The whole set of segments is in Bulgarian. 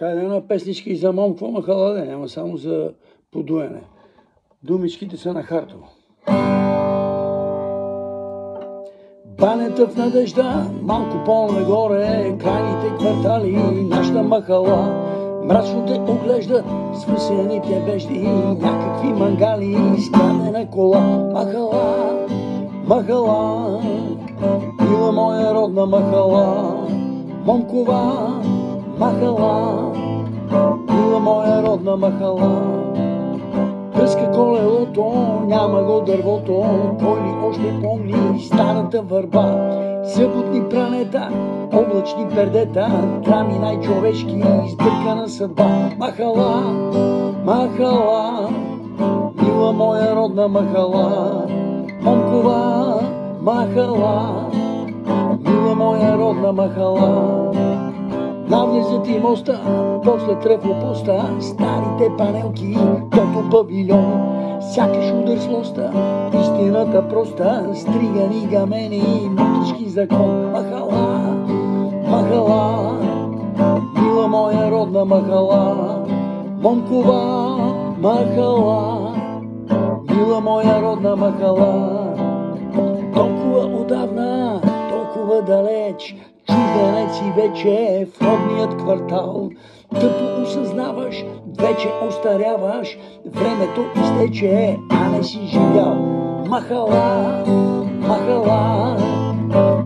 Хайде една песничка и за Момко махала, да няма само за подуене. Думичките са на Хартово. Банята в Надежда, малко по-нагоре, крайните квартали, нашата махала. Мрачно те оглеждат свисените вежди, някакви мангали, изкрадена кола. Махала, махала, мила моя родна махала, Момкова махала, мила моя родна махала. Пръска колелото, няма го дървото, кой ли още помни старата върба. Съботни пранета, облачни пердета, драми най-човешки, избъркана съдба. Махала, махала, мила моя родна махала, Момкова махала, мила моя родна махала. Навлезат и моста, после тръфлопоста, старите панелки, тото павилион. Сякаш удар с лоста, истината проста, стригани гамени, мътрешки закон. Махала, махала, мила моя родна махала, Момкова махала, мила моя родна махала. Толкова отдавна, толкова далеч, чужденец си вече в родният квартал. Тъпо осъзнаваш, вече остаряваш, времето изтече, а не си живял. Махала, махала,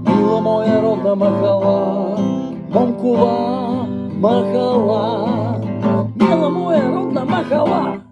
мила моя родна махала, Момкова махала, мила моя родна махала.